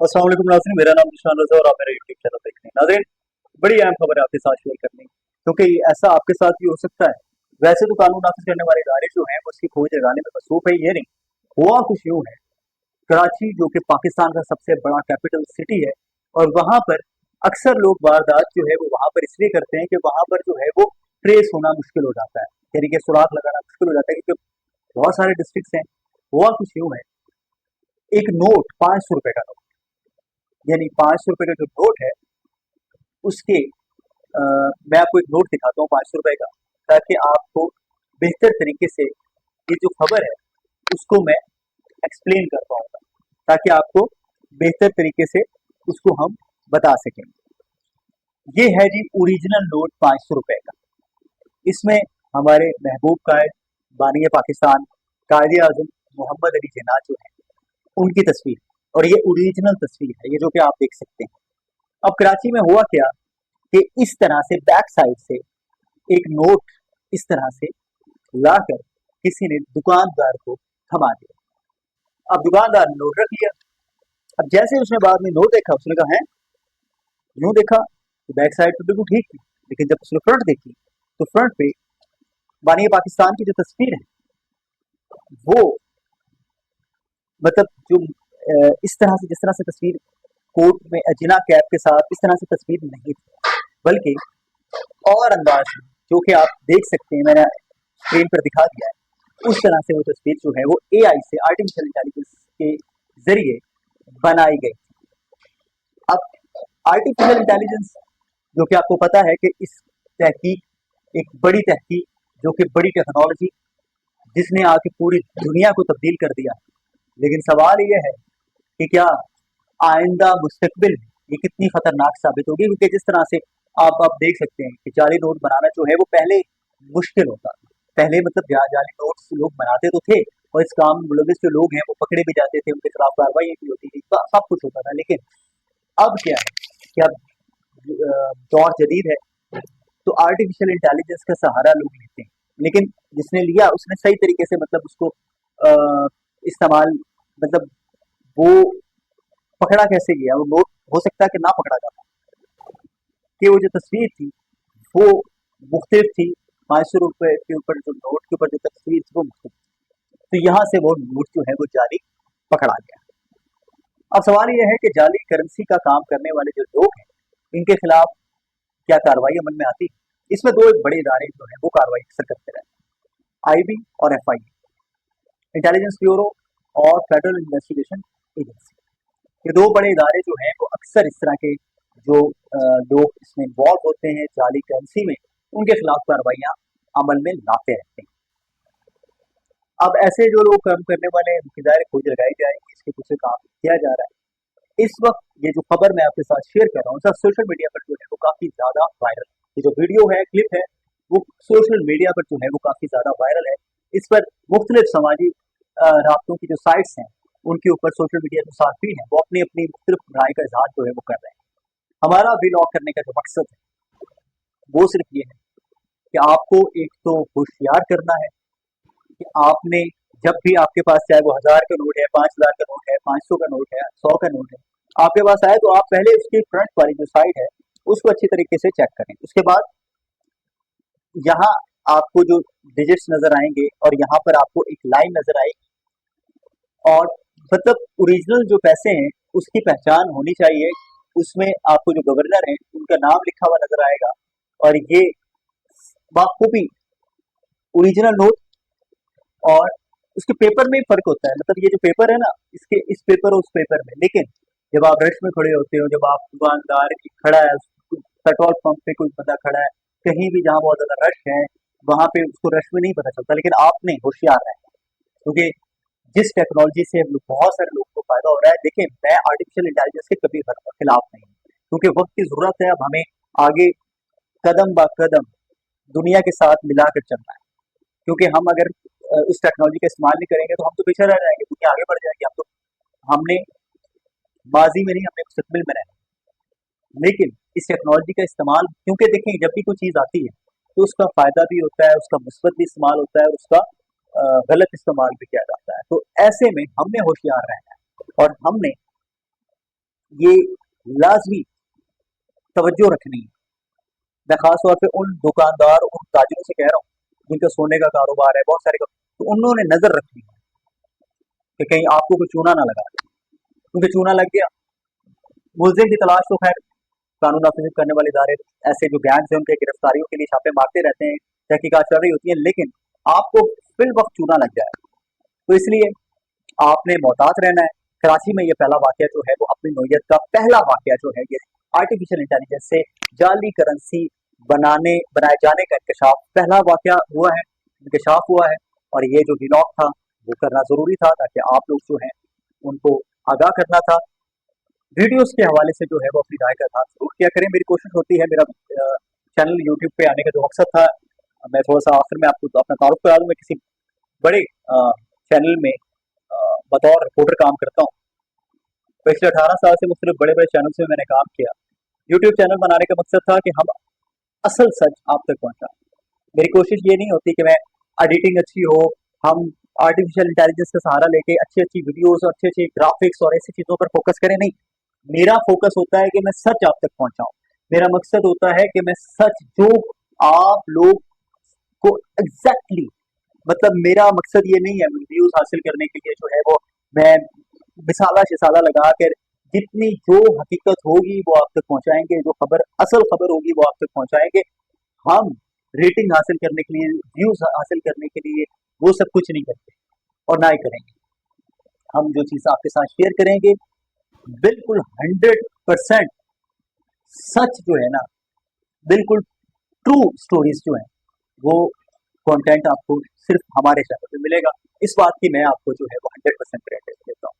अस्सलाम वालेकुम नाज़रीन, मेरा नाम निशान रज़ा और आप मेरा यूट्यूब चैनल देख रहे हैं। नाज़रीन, बड़ी अहम खबर है आपके साथ शेयर करनी, क्योंकि ऐसा आपके साथ भी हो सकता है। वैसे तो कानून नाफिज करने वाले इदारे जो हैं वो उसकी खोज लगाने में मसरूफ है, ये नहीं। हुआ कुछ यूं है, कराची जो कि पाकिस्तान का सबसे बड़ा कैपिटल सिटी है, और वहां पर अक्सर लोग वारदात जो है वो वहां पर इसलिए करते हैं कि वहां पर जो है वो ट्रेस होना मुश्किल हो जाता है, यानी कि सुराग लगाना मुश्किल हो जाता है, क्योंकि बहुत सारे डिस्ट्रिक्ट हैं। हुआ कुछ यूं है, एक नोट, 500 रुपए का नोट, यानी 500 रुपए का जो नोट है उसके मैं आपको एक नोट दिखाता हूँ 500 रुपए का, ताकि आपको बेहतर तरीके से ये जो खबर है उसको मैं एक्सप्लेन कर पाऊंगा, ताकि आपको बेहतर तरीके से उसको हम बता सकें। ये है जी ओरिजिनल नोट 500 रुपए का। इसमें हमारे महबूब कायद, बानी पाकिस्तान, कायदे आजम मोहम्मद अली जिन्ना जो है उनकी तस्वीर, और ये ओरिजिनल तस्वीर है, ये जो कि आप देख सकते हैं। अब कराची में हुआ क्या कि इस तरह से बैक साइड से एक नोट इस तरह से लाकर किसी ने दुकानदार को थमा दिया। अब दुकानदार ने नोट रख लिया। अब जैसे उसने बाद में नोट देखा, उसने कहा है, यूं देखा तो बैक साइड तो बिल्कुल ठीक थी, लेकिन जब उसने फ्रंट देखी तो फ्रंट पे बानी पाकिस्तान की जो तस्वीर है वो, मतलब जो इस तरह से, जिस तरह से तस्वीर कोट में अजिना कैप के साथ इस तरह से तस्वीर नहीं थी, बल्कि और अंदाज में, जो कि आप देख सकते हैं, मैंने स्क्रीन पर दिखा दिया है, उस तरह से वो तस्वीर जो है वो एआई से, आर्टिफिशियल इंटेलिजेंस के जरिए बनाई गई। अब आर्टिफिशियल इंटेलिजेंस, जो कि आपको पता है कि इस तहकीक एक बड़ी तहकीक, जो कि बड़ी टेक्नोलॉजी, जिसने आके पूरी दुनिया को तब्दील कर दिया। लेकिन सवाल ये है कि क्या आइंदा मुस्तकबिल में ये कितनी खतरनाक साबित होगी, क्योंकि जिस तरह से आप देख सकते हैं कि जाली नोट बनाना जो है वो पहले मुश्किल होता था। पहले मतलब जाली नोट्स लोग बनाते तो थे, और इस काम में मुलविस जो लोग हैं वो पकड़े भी जाते थे, उनके खिलाफ कार्रवाई भी होती थी, सब कुछ होता था। लेकिन अब क्या है कि अब दौर जदीद है, तो आर्टिफिशियल इंटेलिजेंस का सहारा लोग लेते हैं। लेकिन जिसने लिया उसने सही तरीके से, मतलब उसको इस्तेमाल, मतलब वो पकड़ा कैसे गया, वो नोट हो सकता है कि ना पकड़ा जाता, कि वो जो तस्वीर थी वो मुख्तलिफ थी। 500 रुपए के ऊपर जो नोट के ऊपर जो तस्वीर थी वो मुख्तलिफ थी, तो यहाँ से वो नोट जो है वो जाली पकड़ा गया। अब सवाल ये है कि जाली करेंसी का काम करने वाले जो लोग हैं, इनके खिलाफ क्या कार्रवाई अमल में आती है? इसमें दो एक बड़े इदारे जो हैं वो कार्रवाई अक्सर करते रहते हैं, आईबी और एफआई, इंटेलिजेंस ब्यूरो और फेडरल इन्वेस्टिगेशन एजेंसी। ये दो बड़े इदारे जो हैं वो अक्सर इस तरह के जो लोग इसमें इन्वॉल्व होते हैं जाली करेंसी में, उनके खिलाफ कार्रवाइयां अमल में लाते रहते हैं। अब ऐसे जो लोग काम करने वाले हैं उनकी दायरे खोज लगाई जाएगी, इसके पीछे काम किया जा रहा है। इस वक्त ये जो खबर मैं आपके साथ शेयर कर रहा हूँ, सब सोशल मीडिया पर जो है वो काफी ज्यादा वायरल, ये जो वीडियो है, क्लिप है, वो सोशल मीडिया पर जो है वो काफी ज्यादा वायरल है। इस पर मुख्तलिफ समाजी राब्तों की जो साइट्स हैं, उनके ऊपर सोशल मीडिया जो सार्फिन है वो अपनी अपनी मुख्तलिफ राय का इजहार जो है वो कर रहे हैं। हमारा व्लॉग करने का जो मकसद है वो सिर्फ ये है कि आपको एक तो होशियार करना है कि आपने जब भी आपके पास, चाहे वो 1000 का नोट है, 5000 का नोट है, 500 का नोट है, 100 का नोट है, आपके पास आए तो आप पहले उसकी फ्रंट वाली जो साइड है उसको अच्छी तरीके से चेक करें। उसके बाद यहाँ आपको जो डिजिट्स नजर आएंगे और यहाँ पर आपको एक लाइन नजर आएगी, और मतलब ओरिजिनल जो पैसे हैं उसकी पहचान होनी चाहिए। उसमें आपको जो गवर्नर है उनका नाम लिखा हुआ नजर आएगा, और ये बाखूबी ओरिजिनल नोट, और उसके पेपर में फर्क होता है, मतलब ये जो पेपर है ना, इसके इस पेपर और उस पेपर में। लेकिन जब आप रश में खड़े होते हो, जब आप दुकानदार खड़ा है, पेट्रोल पंप पे कोई बंदा खड़ा है, कहीं भी जहाँ बहुत ज्यादा रश है, वहां पे उसको रश में नहीं पता चलता, लेकिन आपने होशियार रहना है, क्योंकि जिस टेक्नोलॉजी से हम लोग, बहुत सारे लोगों को फायदा हो रहा है। देखिए, मैं आर्टिफिशियल इंटेलिजेंस के कभी खिलाफ नहीं हूँ, क्योंकि वक्त की जरूरत है। अब हमें आगे कदम ब कदम दुनिया के साथ मिलाकर चलना है, क्योंकि हम अगर इस टेक्नोलॉजी का इस्तेमाल नहीं करेंगे तो हम तो पीछे रह जाएंगे, दुनिया आगे बढ़ जाएगी। हम तो, हमने माजी में नहीं, हमने मुस्तकबिल में रहना। लेकिन इस टेक्नोलॉजी का इस्तेमाल, क्योंकि देखें जब भी कोई चीज़ आती है तो उसका फ़ायदा भी होता है, उसका मुस्बत भी इस्तेमाल होता है, और उसका गलत इस्तेमाल भी किया जाता है। तो ऐसे में हमने होशियार रहना है, और हमने ये लाजमी तवज्जो रखनी है। मैं खास तौर पे उन दुकानदार, उन ताजिरों से कह रहा हूँ जिनका सोने का कारोबार है, बहुत सारे तो उन्होंने नजर रखनी है कि कहीं आपको कोई चूना ना लगा दे, क्योंकि चूना लग गया, मुलजिम की तलाश तो खैर कानून नाफिज करने वाले इदारे, ऐसे जो गैंग्स हैं उनके गिरफ्तारियों के लिए छापे मारते रहते हैं, तहकीकात चल रही होती है, लेकिन आपको फिल वक्त चूना लग जाए, तो इसलिए आपने मोहतात रहना है। कराची में ये पहला वाकया जो है वो अपनी नोयत का पहला वाकया जो है ये आर्टिफिशियल इंटेलिजेंस से जाली करेंसी बनाए जाने का इंकशाफ पहला वाकया हुआ है, इंकशाफ हुआ है। और ये जो व्लॉग था वो करना जरूरी था ताकि आप लोग जो है उनको आगाह करना था। वीडियोस के हवाले से जो है वो अपनी राय का इज़हार जरूर किया करें। मेरी कोशिश होती है, मेरा चैनल यूट्यूब पे आने का जो मकसद था, मैं थोड़ा सा आखिर में आपको अपना तारुफ करा दूं। मैं किसी बड़े चैनल में बतौर रिपोर्टर काम करता हूँ। पिछले 18 साल से मुख्तलिफ बड़े बड़े चैनल में मैंने काम किया। यूट्यूब चैनल बनाने का मकसद था कि हम असल सच आप तक पहुंचाएं। मेरी कोशिश ये नहीं होती कि मैं एडिटिंग अच्छी हो, हम आर्टिफिशियल इंटेलिजेंस का सहारा लेके अच्छी अच्छी वीडियोस और अच्छे अच्छे ग्राफिक्स और ऐसी चीजों पर फोकस करें, नहीं। मेरा फोकस होता है कि मैं सच आप तक पहुंचाऊं। मेरा मकसद होता है कि मैं सच जो आप लोग को एग्जैक्टली मतलब मेरा मकसद ये नहीं है व्यूज हासिल करने के लिए जो है वो मैं मिसाला शिसाला लगा कर जितनी जो हकीकत होगी वो आप तक पहुंचाएंगे, जो खबर असल खबर होगी वो आप तक पहुंचाएंगे। हम रेटिंग हासिल करने के लिए, व्यूज हासिल करने के लिए वो सब कुछ नहीं करते और ना ही करेंगे। हम जो चीज आपके साथ शेयर करेंगे बिल्कुल 100% सच जो है ना, बिल्कुल ट्रू स्टोरीज जो है वो कंटेंट आपको सिर्फ हमारे चैनल पे मिलेगा। इस बात की मैं आपको जो है वो 100% गारंटी देता हूँ।